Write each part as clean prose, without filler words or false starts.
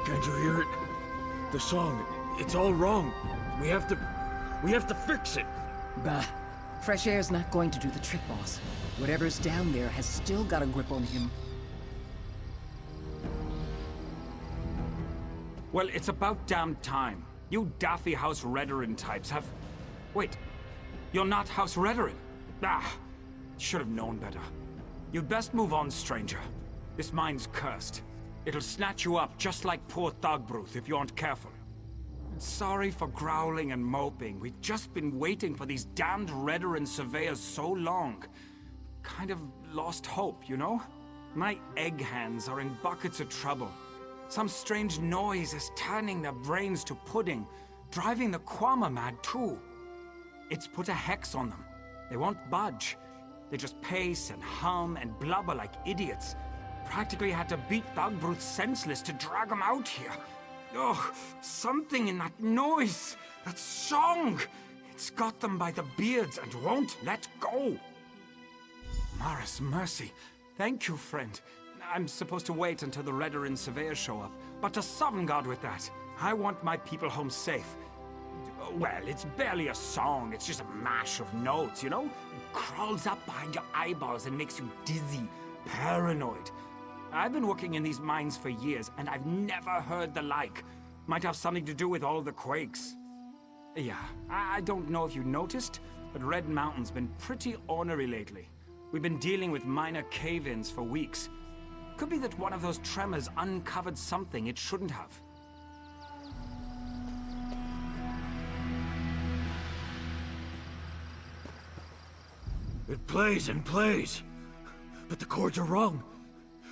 Can't you hear it? The song, it's all wrong. We have to fix it. Bah. Fresh air's not going to do the trick, boss. Whatever's down there has still got a grip on him. Well, it's about damn time. You daffy House Redoran types have... Wait, you're not House Redoran? Ah, should have known better. You'd best move on, stranger. This mine's cursed. It'll snatch you up just like poor Thogbruth if you aren't careful. Sorry for growling and moping. We've just been waiting for these damned Redoran surveyors so long. Kind of lost hope, you know? My egg hands are in buckets of trouble. Some strange noise is turning their brains to pudding, driving the Kwama mad too. It's put a hex on them. They won't budge. They just pace and hum and blubber like idiots. Practically had to beat Thogbruth senseless to drag them out here. Oh, something in that noise, that song. It's got them by the beards and won't let go. Maris, mercy. Thank you, friend. I'm supposed to wait until the Redoran surveyors show up, but to Sovngarde with that. I want my people home safe. Well, it's barely a song, it's just a mash of notes, you know? It crawls up behind your eyeballs and makes you dizzy, paranoid. I've been working in these mines for years, and I've never heard the like. Might have something to do with all the quakes. Yeah, I don't know if you noticed, but Red Mountain's been pretty ornery lately. We've been dealing with minor cave-ins for weeks. Could be that one of those tremors uncovered something it shouldn't have. It plays and plays. But the chords are wrong.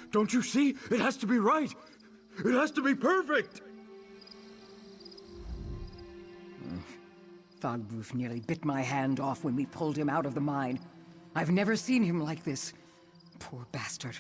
Don't you see? It has to be right. It has to be perfect. Thogbruth nearly bit my hand off when we pulled him out of the mine. I've never seen him like this. Poor bastard.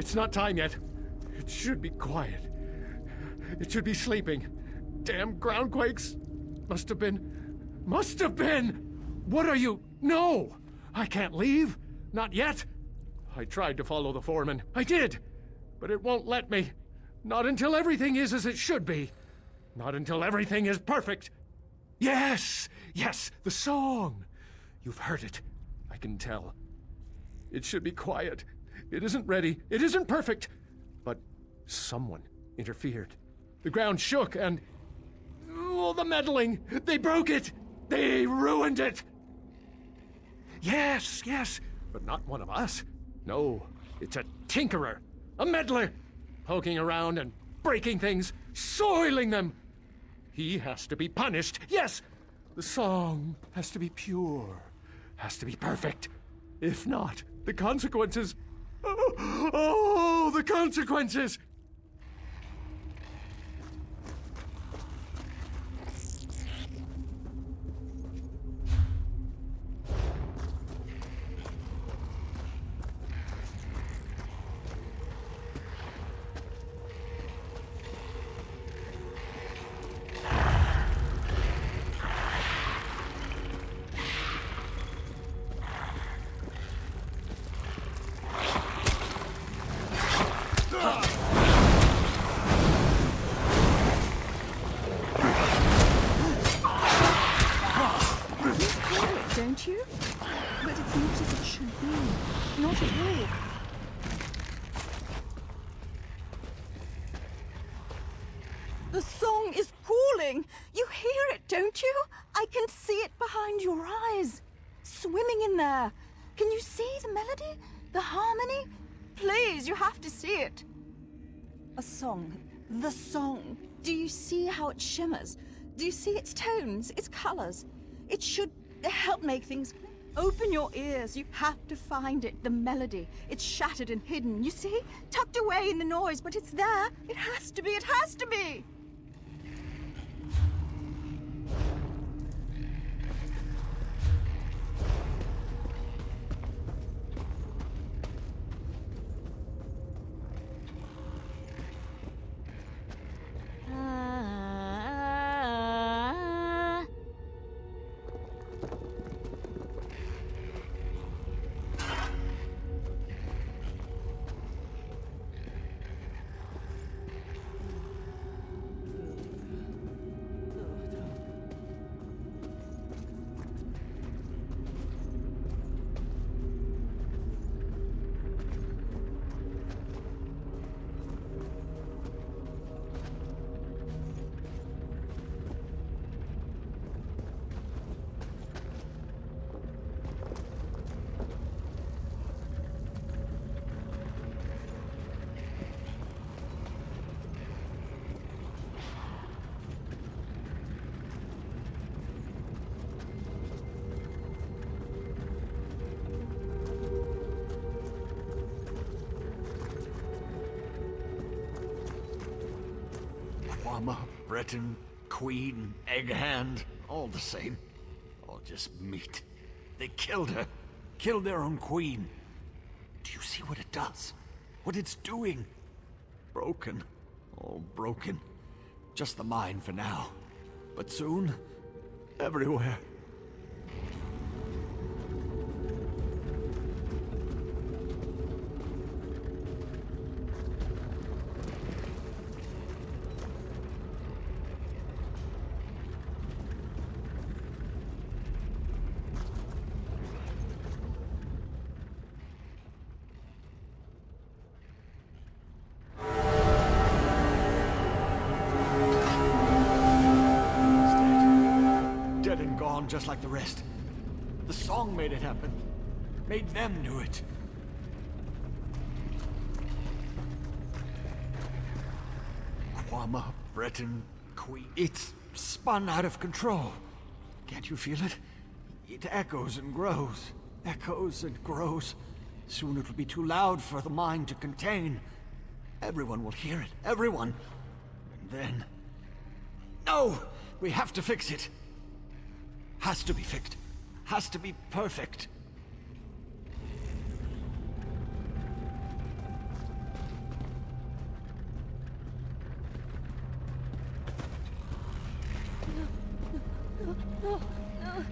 It's not time yet. It should be quiet. It should be sleeping. Damn groundquakes. Must have been. What are you? No! I can't leave. Not yet. I tried to follow the foreman. I did. But it won't let me. Not until everything is as it should be. Not until everything is perfect. Yes! Yes, the song! You've heard it. I can tell. It should be quiet. It isn't ready. It isn't perfect. But someone interfered. The ground shook and... Oh, the meddling! They broke it! They ruined it! Yes, yes, but not one of us. No, it's a tinkerer, a meddler, poking around and breaking things, soiling them. He has to be punished. Yes, the song has to be pure, has to be perfect. If not, the consequences... Oh, the consequences! Don't you? But it's not as it should be. Not at all. The song is calling. You hear it, don't you? I can see it behind your eyes. Swimming in there. Can you see the melody? The harmony? Please, you have to see it. A song. The song. Do you see how it shimmers? Do you see its tones, its colors? It should help make things... Open your ears. You have to find it. The melody. It's shattered and hidden. You see? Tucked away in the noise, but it's there. It has to be. It has to be. Mama, Breton, Queen, Egghand, all the same. All just meat. They killed her. Killed their own queen. Do you see what it does? What it's doing? Broken. All broken. Just the mind for now. But soon, everywhere. Just like the rest. The song made it happen. Made them do it. Quama, Breton, Queen. It's spun out of control. Can't you feel it? It echoes and grows. Echoes and grows. Soon it'll be too loud for the mind to contain. Everyone will hear it. Everyone. And then... No! We have to fix it. Has to be fixed. Has to be perfect. Oh, no.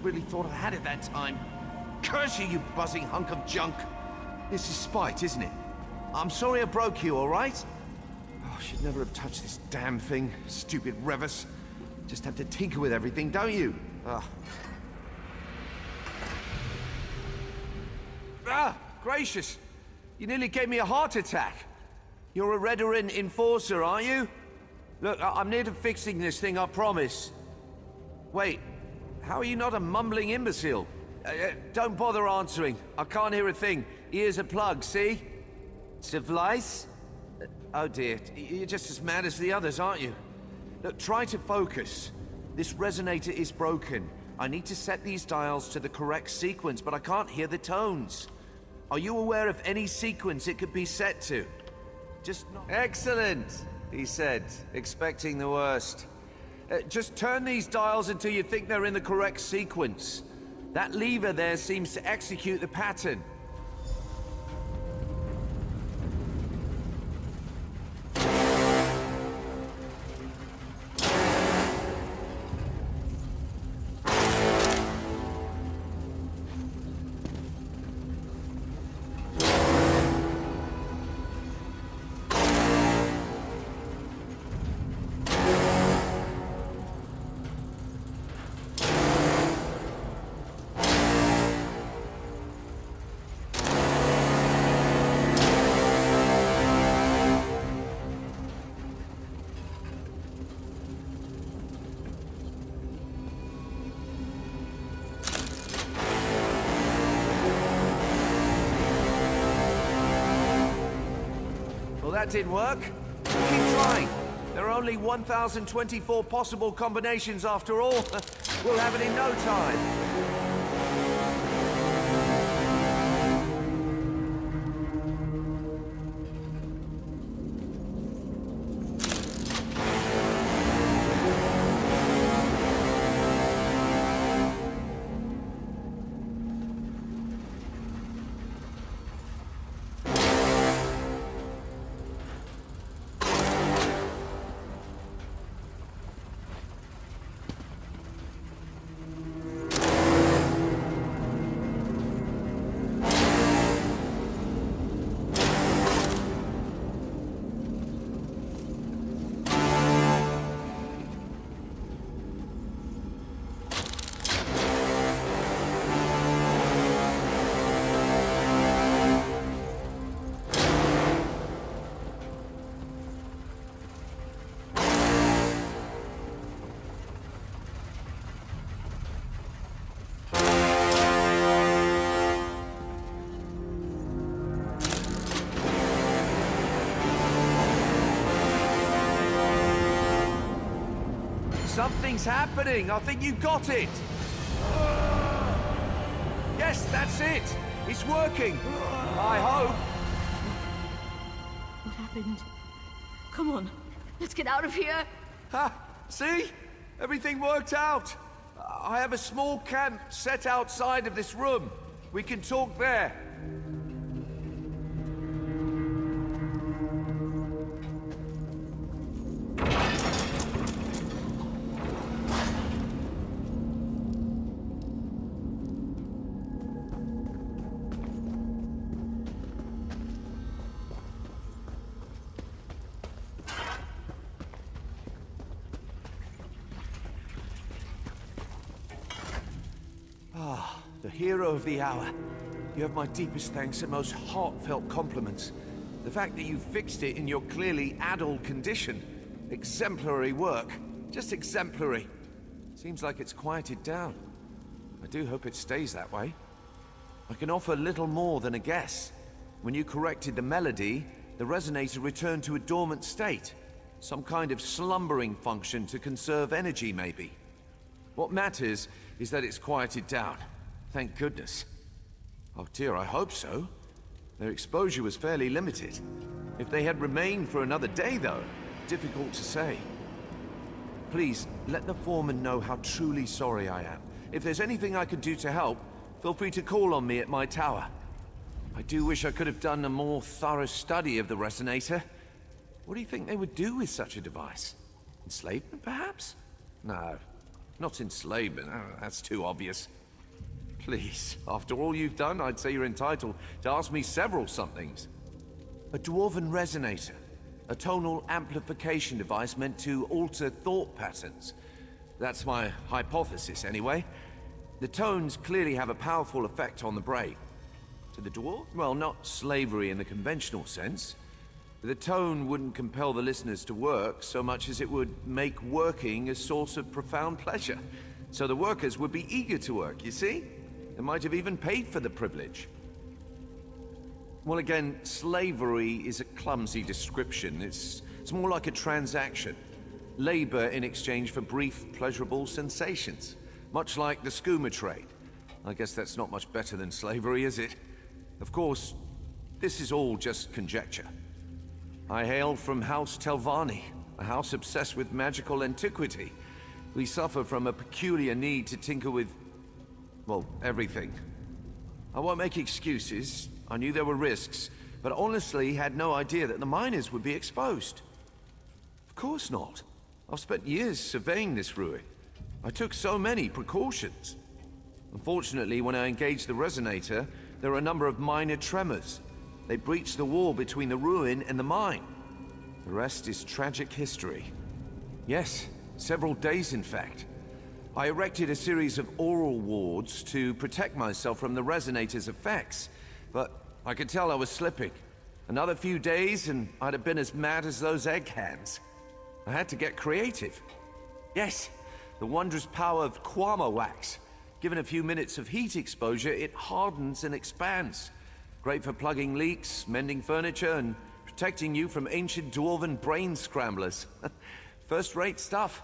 really thought I had it that time. Curse you, you buzzing hunk of junk! This is spite, isn't it? I'm sorry I broke you, all right? Oh, I should never have touched this damn thing. Stupid Revis. Just have to tinker with everything, don't you? Ah, gracious. You nearly gave me a heart attack. You're a Redoran enforcer, aren't you? Look, I'm near to fixing this thing, I promise. Wait, how are you not a mumbling imbecile? Don't bother answering. I can't hear a thing. Ears are plugged, see? Civilized? Oh dear, you're just as mad as the others, aren't you? Look, try to focus. This resonator is broken. I need to set these dials to the correct sequence, but I can't hear the tones. Are you aware of any sequence it could be set to? Just not... Excellent, he said, expecting the worst. Just turn these dials until you think they're in the correct sequence. That lever there seems to execute the pattern. That didn't work. Keep trying. There are only 1,024 possible combinations after all. We'll have it in no time. Something's happening. I think you got it. Yes, that's it. It's working. I hope. What happened? Come on, let's get out of here. Ha! See? Everything worked out. I have a small camp set outside of this room. We can talk there. The hero of the hour. You have my deepest thanks and most heartfelt compliments. The fact that you fixed it in your clearly addled condition. Exemplary work. Just exemplary. Seems like it's quieted down. I do hope it stays that way. I can offer little more than a guess. When you corrected the melody, the resonator returned to a dormant state. Some kind of slumbering function to conserve energy, maybe. What matters is that it's quieted down. Thank goodness. Oh dear, I hope so. Their exposure was fairly limited. If they had remained for another day, though, difficult to say. Please, let the foreman know how truly sorry I am. If there's anything I can do to help, feel free to call on me at my tower. I do wish I could have done a more thorough study of the resonator. What do you think they would do with such a device? Enslavement, perhaps? No. Not enslavement, that's too obvious. Please, after all you've done, I'd say you're entitled to ask me several somethings. A dwarven resonator. A tonal amplification device meant to alter thought patterns. That's my hypothesis, anyway. The tones clearly have a powerful effect on the brain. To the dwarf? Well, not slavery in the conventional sense. The tone wouldn't compel the listeners to work so much as it would make working a source of profound pleasure. So the workers would be eager to work, you see? They might have even paid for the privilege. Well, again, slavery is a clumsy description. It's more like a transaction. Labor in exchange for brief, pleasurable sensations. Much like the skooma trade. I guess that's not much better than slavery, is it? Of course, this is all just conjecture. I hail from House Telvanni, a house obsessed with magical antiquity. We suffer from a peculiar need to tinker with, well, everything. I won't make excuses. I knew there were risks, but honestly had no idea that the miners would be exposed. Of course not. I've spent years surveying this ruin. I took so many precautions. Unfortunately, when I engaged the resonator, there were a number of minor tremors. They breached the wall between the ruin and the mine. The rest is tragic history. Yes, several days in fact. I erected a series of oral wards to protect myself from the resonator's effects, but I could tell I was slipping. Another few days and I'd have been as mad as those egg hands. I had to get creative. Yes, the wondrous power of Kwama wax. Given a few minutes of heat exposure, it hardens and expands. Great for plugging leaks, mending furniture, and protecting you from ancient dwarven brain scramblers. First-rate stuff.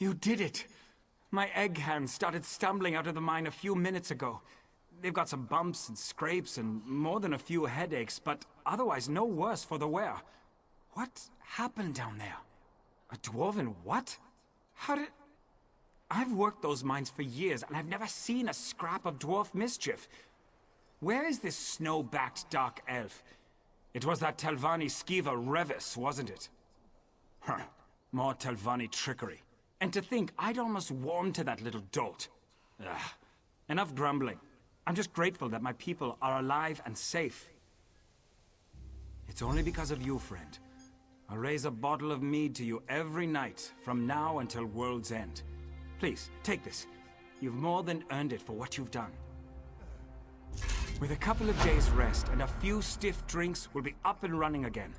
You did it! My egg hands started stumbling out of the mine a few minutes ago. They've got some bumps and scrapes and more than a few headaches, but otherwise no worse for the wear. What happened down there? A dwarven what? How did... I've worked those mines for years, and I've never seen a scrap of dwarf mischief. Where is this snow-backed dark elf? It was that Telvanni skeever Revis, wasn't it? Huh. More Telvanni trickery. And to think I'd almost warmed to that little dolt. Ugh. Enough grumbling. I'm just grateful that my people are alive and safe. It's only because of you, friend. I'll raise a bottle of mead to you every night, from now until world's end. Please, take this. You've more than earned it for what you've done. With a couple of days' rest and a few stiff drinks, we'll be up and running again.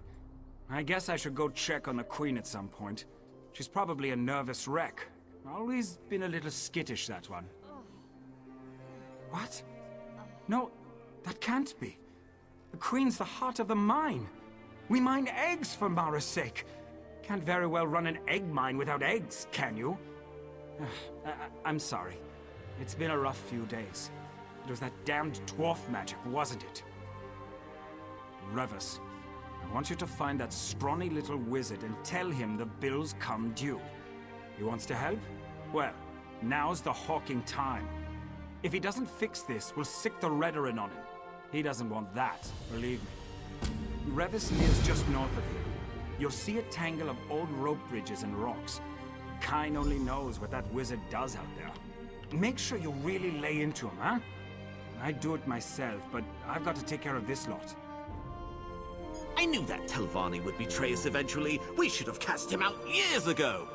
I guess I should go check on the Queen at some point. She's probably a nervous wreck. Always been a little skittish, that one. What? No, that can't be. The Queen's the heart of the mine. We mine eggs for Mara's sake. Can't very well run an egg mine without eggs, can you? I'm sorry. It's been a rough few days. It was that damned dwarf magic, wasn't it? Revis, I want you to find that scrawny little wizard and tell him the bills come due. He wants to help? Well, Now's the hawking time. If he doesn't fix this, we'll sick the Redarin on him. He doesn't want that, believe me. Revison is just north of here. You'll see a tangle of old rope bridges and rocks. Kine only knows what that wizard does out there. Make sure you really lay into him, huh? I'd do it myself, but I've got to take care of this lot. I knew that Telvanni would betray us eventually. We should have cast him out years ago.